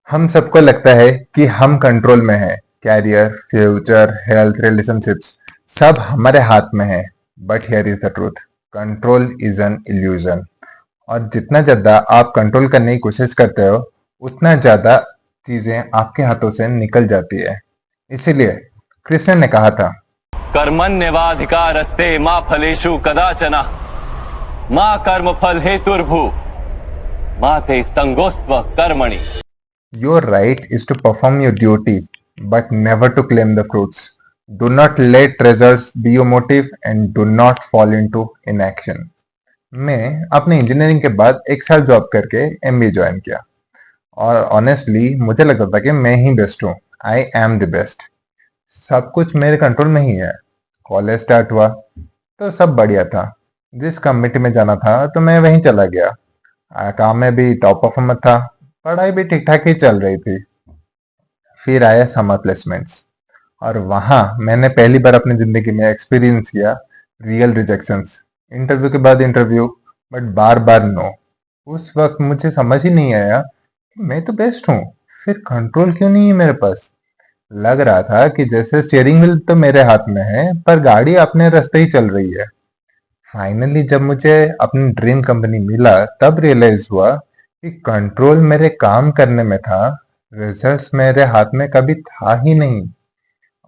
हम सबको लगता है कि हम कंट्रोल में हैं। कैरियर, फ्यूचर, हेल्थ, रिलेशनशिप्स सब हमारे हाथ में है। But here is the truth, control is an illusion. और जितना ज्यादा आप कंट्रोल करने की कोशिश करते हो, उतना ज्यादा चीजें आपके हाथों से निकल जाती है। इसीलिए कृष्ण ने कहा था, कर्मण्येवाधिकारस्ते मा फलेषु कदाचन मा कर्मफल हेतुर्भु मा ते संगोस्त्व कर्मणि। your right is to perform your duty, but never to claim the fruits. Do not let results be your motive and do not fall into inaction. मैं अपने इंजीनियरिंग के बाद एक साल जॉब करके एमबीए ज्वाइन किया और ऑनेस्टली मुझे लगता था कि मैं ही बेस्ट हूँ। I am the best. सब कुछ मेरे कंट्रोल में ही है। कॉलेज स्टार्ट हुआ तो सब बढ़िया था। जिस कमिटी में जाना था तो मैं वहीं चला गया। काम में भी टॉप परफॉर्मर था। पढ़ाई भी ठीक ठाक ही चल रही थी। फिर आया समर प्लेसमेंट्स और वहां मैंने पहली बार अपनी जिंदगी में एक्सपीरियंस किया रियल रिजेक्शंस। इंटरव्यू के बाद इंटरव्यू, बट बार बार नो। उस वक्त मुझे समझ ही नहीं आया कि मैं तो बेस्ट हूँ, फिर कंट्रोल क्यों नहीं है मेरे पास। लग रहा था कि जैसे स्टीयरिंग व्हील तो मेरे हाथ में है पर गाड़ी अपने रास्ते ही चल रही है। फाइनली जब मुझे अपनी ड्रीम कंपनी मिला तब रियलाइज हुआ कि कंट्रोल मेरे काम करने में था, रिजल्ट्स मेरे हाथ में कभी था ही नहीं।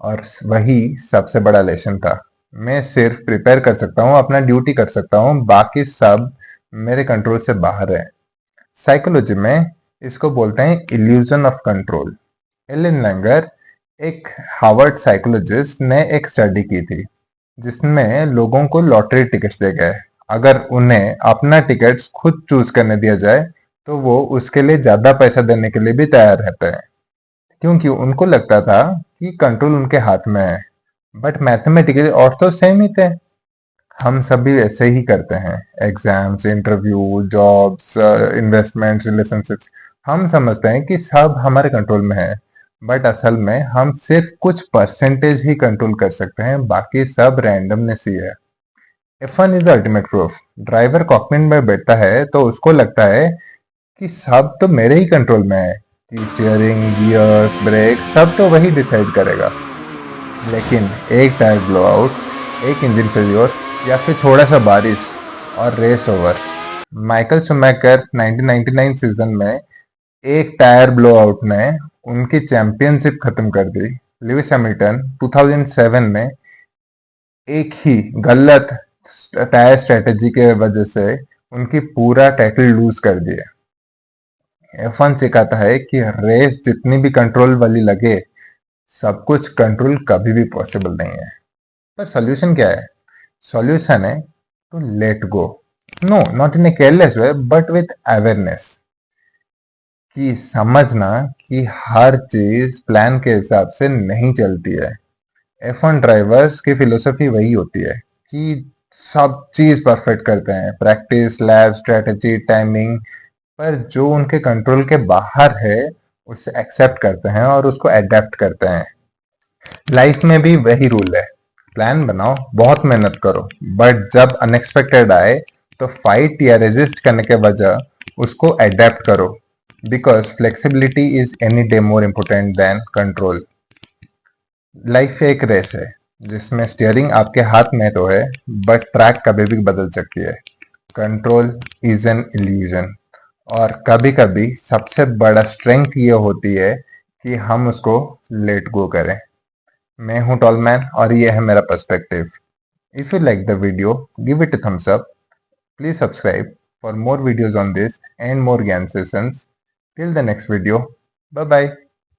और वही सबसे बड़ा लेसन था। मैं सिर्फ प्रिपेयर कर सकता हूँ, अपना ड्यूटी कर सकता हूँ, बाकी सब मेरे कंट्रोल से बाहर है। साइकोलॉजी में इसको बोलते हैं illusion of control. Ellen Langer, एक हार्वर्ड साइकोलॉजिस्ट, ने एक स्टडी की थी जिसमें लोगों को लॉटरी टिकट्स दे गए। अगर उन्हें अपना टिकट्स खुद चूज करने दिया जाए तो वो उसके लिए ज्यादा पैसा देने के लिए भी तैयार रहते हैं, क्योंकि उनको लगता था कि कंट्रोल उनके हाथ में है। बट मैथमेटिकली और तो सेम ही थे। हम सभी ऐसे ही करते हैं। Exams, interview, jobs, investments, relationships, हम समझते हैं कि सब हमारे कंट्रोल में है। बट असल में हम सिर्फ कुछ परसेंटेज ही कंट्रोल कर सकते हैं, बाकी सब रैंडमनेस ही है। F1 is the ultimate proof. Driver cockpit में बैठता है तो उसको लगता है कि सब तो मेरे ही कंट्रोल में है, कि स्टीयरिंग, गियर्स, ब्रेक सब तो वही डिसाइड करेगा। लेकिन एक टायर ब्लो आउट, एक इंजन फेल्योर, या फिर थोड़ा सा बारिश और रेस ओवर। माइकल शुमैकर 1999 सीजन में एक टायर ब्लो आउट ने उनकी चैंपियनशिप खत्म कर दी। लुइस हैमिल्टन 2007 में एक ही गलत टायर स्ट्रेटेजी के वजह से उनकी पूरा टाइटल लूज कर दिए। F1 सिखाता है कि रेस जितनी भी कंट्रोल वाली लगे, सब कुछ कंट्रोल कभी भी पॉसिबल नहीं है। पर सॉल्यूशन क्या है? सॉल्यूशन है to let go. No, not in a careless way but with awareness. कि समझना कि हर चीज प्लान के हिसाब से नहीं चलती है। F1 ड्राइवर्स की फिलोसफी वही होती है कि सब चीज परफेक्ट करते हैं, प्रैक्टिस, लैब, स्ट्रेटेजी, टाइमिंग, पर जो उनके कंट्रोल के बाहर है उसे एक्सेप्ट करते हैं और उसको अडेप्ट करते हैं। लाइफ में भी वही रूल है। प्लान बनाओ, बहुत मेहनत करो, बट जब अनएक्सपेक्टेड आए तो फाइट या रेजिस्ट करने के वजह उसको अडेप्ट करो, because flexibility is any day more important then control. Life एक रेस है जिसमें स्टीयरिंग आपके हाथ में तो है, बट ट्रैक कभी भी बदल सकती है। Control is an illusion. और कभी कभी सबसे बड़ा स्ट्रेंथ ये होती है कि हम उसको लेट गो करें। मैं हूं टॉलमैन और ये है मेरा perspective. If you like the video, give it a thumbs up. Please subscribe for more videos on this and more ज्ञान sessions. Till the next video, bye bye.